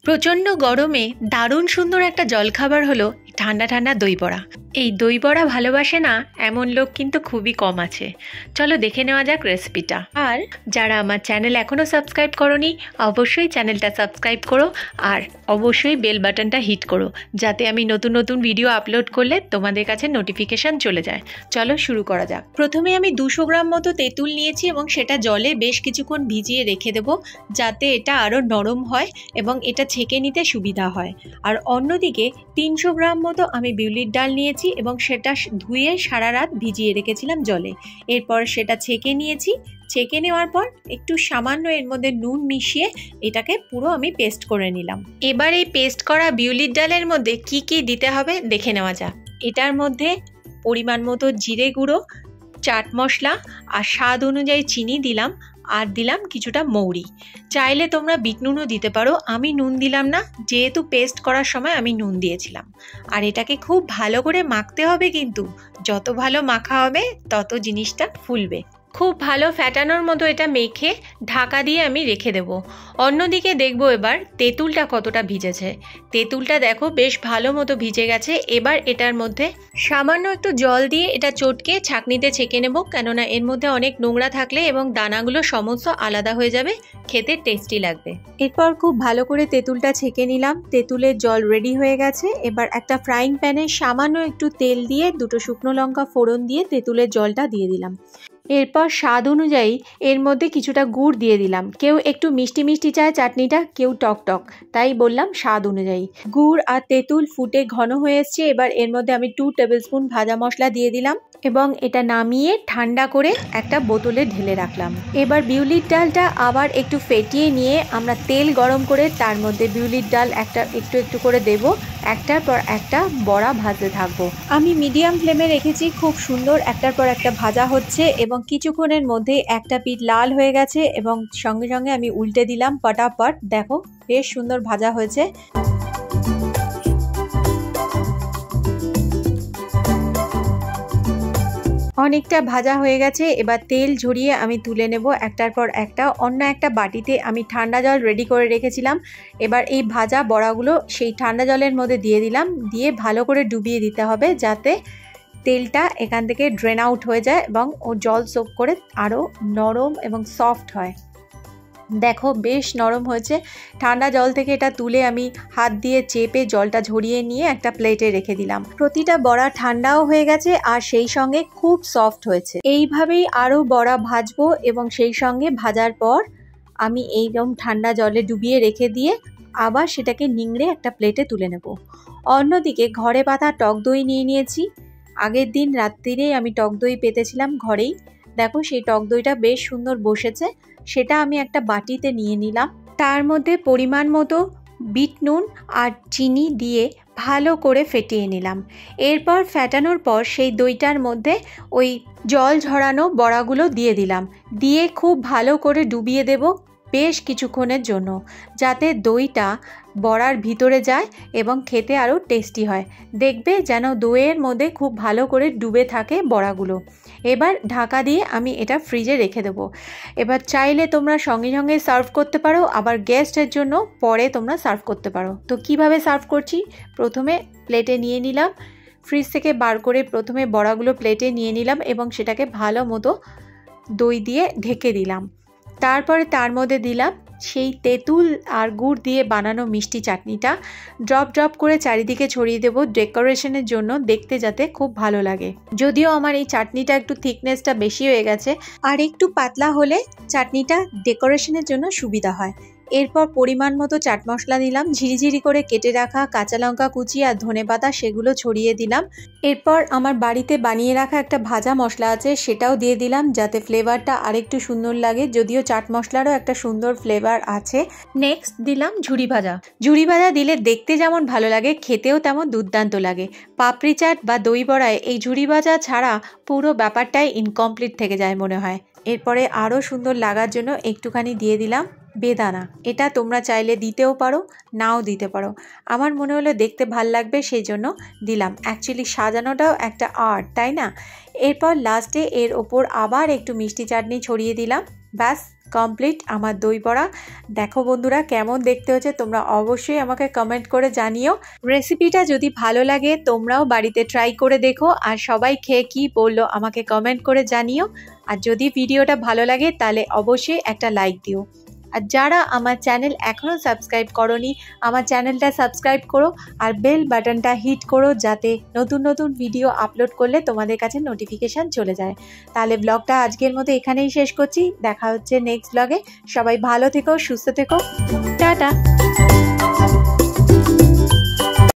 প্রচণ্ড গরমে দারুণ সুন্দর একটা জলখাবার হলো ঠান্ডা ঠান্ডা দই বড়া। এই দই বড়া ভালোবাসে না এমন লোক কিন্তু খুবই কম আছে। চলো দেখে নেওয়া যাক রেসিপিটা। আর যারা আমার চ্যানেল এখনও সাবস্ক্রাইব করোনি অবশ্যই চ্যানেলটা সাবস্ক্রাইব করো, আর অবশ্যই বেল বাটনটা হিট করো যাতে আমি নতুন নতুন ভিডিও আপলোড করলে তোমাদের কাছে নোটিফিকেশান চলে যায়। চলো শুরু করা যাক। প্রথমে আমি 200 গ্রাম মতো তেঁতুল নিয়েছি এবং সেটা জলে বেশ কিছুক্ষণ ভিজিয়ে রেখে দেবো যাতে এটা আরও নরম হয় এবং এটা ছেঁকে নিতে সুবিধা হয়। আর অন্যদিকে 300 গ্রাম মতো আমি বিউলির ডাল নিয়েছি এবং সেটা ধুয়ে সারা রাত ভিজিয়ে রেখেছিলাম জলে। এরপর সেটা ছেঁকে নিয়েছি। ছেঁকে নেওয়ার পর একটু সামান্য এর মধ্যে নুন মিশিয়ে এটাকে পুরো আমি পেস্ট করে নিলাম। এবার এই পেস্ট করা বিউলির ডালের মধ্যে কি কি দিতে হবে দেখে নেওয়া যাক। এটার মধ্যে পরিমাণ মতো জিরে গুঁড়ো, চাট মশলা আর স্বাদ অনুযায়ী চিনি দিলাম, আর দিলাম কিছুটা মৌরি। চাইলে তোমরা বিট নুনও দিতে পারো, আমি নুন দিলাম না যেহেতু পেস্ট করার সময় আমি নুন দিয়েছিলাম। আর এটাকে খুব ভালো করে মাখতে হবে, কিন্তু যত ভালো মাখা হবে তত জিনিসটা ফুলবে। খুব ভালো ফ্যাটানোর মতো এটা মেখে ঢাকা দিয়ে আমি রেখে দেব। অন্যদিকে দেখবো এবার তেঁতুলটা কতটা ভিজেছে। তেঁতুলটা দেখো বেশ ভালো মতো ভিজে গেছে। এবার এটার মধ্যে সামান্য একটু জল দিয়ে এটা চটকে ছাঁকনিতে ছেঁকে নেব, কেননা এর মধ্যে অনেক নোংরা থাকলে এবং দানাগুলো সমস্ত আলাদা হয়ে যাবে, খেতে টেস্টি লাগবে। এরপর খুব ভালো করে তেঁতুলটা ছেঁকে নিলাম। তেঁতুলের জল রেডি হয়ে গেছে। এবার একটা ফ্রাইং প্যানে সামান্য একটু তেল দিয়ে 2 শুকনো লঙ্কা ফোড়ন দিয়ে তেঁতুলের জলটা দিয়ে দিলাম। এরপর স্বাদ অনুযায়ী এর মধ্যে কিছুটা গুড় দিয়ে দিলাম। কেউ একটু মিষ্টি মিষ্টি চায় চাটনিটা, কেউ টক টক, তাই বললাম স্বাদ অনুযায়ী। গুড় আর তেঁতুল ফুটে ঘন হয়ে এসছে। এবার এর মধ্যে আমি 2 টেবিল স্পুন ভাজা মশলা দিয়ে দিলাম এবং এটা নামিয়ে ঠান্ডা করে একটা বোতলে ঢেলে রাখলাম। এবার বিউলির ডালটা আবার একটু ফেটিয়ে নিয়ে আমরা তেল গরম করে তার মধ্যে বিউলির ডাল একটু একটু করে দেব। একটার পর একটা বড়া ভাজতে থাকবো। আমি মিডিয়াম ফ্লেমে রেখেছি। খুব সুন্দর একটার পর একটা ভাজা হচ্ছে এবং কিছুক্ষণের মধ্যে একটা পিঠ লাল হয়ে গেছে এবং সঙ্গে সঙ্গে আমি উল্টে দিলাম পটাপট। দেখো বেশ সুন্দর ভাজা হয়েছে। অনেকটা ভাজা হয়ে গেছে। এবার তেল ঝরিয়ে আমি তুলে নেব একটার পর একটা। অন্য একটা বাটিতে আমি ঠান্ডা জল রেডি করে রেখেছিলাম। এবার এই ভাজা বড়াগুলো সেই ঠান্ডা জলের মধ্যে দিয়ে দিলাম। দিয়ে ভালো করে ডুবিয়ে দিতে হবে যাতে তেলটা এখান থেকে ড্রেন আউট হয়ে যায় এবং ও জল সোক করে আরও নরম এবং সফট হয়। দেখো বেশ নরম হয়েছে। ঠান্ডা জল থেকে এটা তুলে আমি হাত দিয়ে চেপে জলটা ঝরিয়ে নিয়ে একটা প্লেটে রেখে দিলাম। প্রতিটা বড়া ঠান্ডাও হয়ে গেছে আর সেই সঙ্গে খুব সফট হয়েছে। এইভাবেই আরও বড়া ভাজবো এবং সেই সঙ্গে ভাজার পর আমি এইরকম ঠান্ডা জলে ডুবিয়ে রেখে দিয়ে আবার সেটাকে নিংড়ে একটা প্লেটে তুলে নেব। অন্যদিকে ঘরে পাতা টক দই নিয়ে নিয়েছি। আগের দিন রাত্রিরেই আমি টক দই পেতেছিলাম ঘরেই। দেখো সেই টক দইটা বেশ সুন্দর বসেছে। সেটা আমি একটা বাটিতে নিয়ে নিলাম। তার মধ্যে পরিমাণ মতো বিট নুন আর চিনি দিয়ে ভালো করে ফেটিয়ে নিলাম। এরপর ফেটানোর পর সেই দইটার মধ্যে ওই জল ঝরানো বড়াগুলো দিয়ে দিলাম। দিয়ে খুব ভালো করে ডুবিয়ে দেব বেশ কিছুক্ষণের জন্য, যাতে দইটা বড়ার ভিতরে যায় এবং খেতে আরও টেস্টি হয়। দেখবে যেন দইয়ের মধ্যে খুব ভালো করে ডুবে থাকে বড়াগুলো। এবার ঢাকা দিয়ে আমি এটা ফ্রিজে রেখে দেবো। এবার চাইলে তোমরা সঙ্গে সঙ্গে সার্ভ করতে পারো, আবার গেস্টের জন্য পরে তোমরা সার্ভ করতে পারো। তো কিভাবে সার্ভ করছি, প্রথমে প্লেটে নিয়ে নিলাম। ফ্রিজ থেকে বার করে প্রথমে বড়াগুলো প্লেটে নিয়ে নিলাম এবং সেটাকে ভালো মতো দই দিয়ে ঢেকে দিলাম। তারপরে তার মধ্যে দিলাম সেই তেঁতুল আর গুড় দিয়ে বানানো মিষ্টি চাটনিটা। ড্রপ ড্রপ করে চারিদিকে ছড়িয়ে দেবো ডেকোরেশনের জন্য, দেখতে যাতে খুব ভালো লাগে। যদিও আমার এই চাটনিটা একটু থিকনেসটা বেশি হয়ে গেছে, আর একটু পাতলা হলে চাটনিটা ডেকোরেশনের জন্য সুবিধা হয়। এরপর পরিমাণ মতো চাট মশলা দিলাম, ঝিরিঝিরি করে কেটে রাখা কাঁচা লঙ্কা কুচি আর ধনেপাতা সেগুলো ছড়িয়ে দিলাম। এরপর আমার বাড়িতে বানিয়ে রাখা একটা ভাজা মশলা আছে সেটাও দিয়ে দিলাম যাতে ফ্লেভারটা আরেকটু সুন্দর লাগে, যদিও চাট মশলারও একটা সুন্দর ফ্লেভার আছে। নেক্সট দিলাম ঝুরি ভাজা। ঝুরি ভাজা দিলে দেখতে যেমন ভালো লাগে খেতেও তেমন দুর্দান্ত লাগে। পাপড়ি চাট বা দই বড়ায় এই ঝুরি ভাজা ছাড়া পুরো ব্যাপারটাই ইনকমপ্লিট থেকে যায় মনে হয়। এরপরে আরও সুন্দর লাগার জন্য একটুখানি দিয়ে দিলাম বেদানা। এটা তোমরা চাইলে দিতেও পারো, নাও দিতে পারো। আমার মনে হলো দেখতে ভাল লাগবে সেই জন্য দিলাম। অ্যাকচুয়ালি সাজানোটাও একটা আর্ট, তাই না? এরপর লাস্টে এর ওপর আবার একটু মিষ্টি চাটনি ছড়িয়ে দিলাম। ব্যাস কমপ্লিট আমার দই বড়া। দেখো বন্ধুরা কেমন দেখতে হচ্ছে, তোমরা অবশ্যই আমাকে কমেন্ট করে জানিও। রেসিপিটা যদি ভালো লাগে তোমরাও বাড়িতে ট্রাই করে দেখো, আর সবাই খেয়ে কি বললো আমাকে কমেন্ট করে জানিও। আর যদি ভিডিওটা ভালো লাগে তাহলে অবশ্যই একটা লাইক দিও। আর যারা আমার চ্যানেল এখনও সাবস্ক্রাইব করোনি, আমার চ্যানেলটা সাবস্ক্রাইব করো আর বেল বাটনটা হিট করো, যাতে নতুন নতুন ভিডিও আপলোড করলে তোমাদের কাছে নোটিফিকেশান চলে যায়। তাহলে ব্লগটা আজকের মতো এখানেই শেষ করছি, দেখা হচ্ছে নেক্সট ব্লগে। সবাই ভালো থেকো, সুস্থ থেকো, টাটা।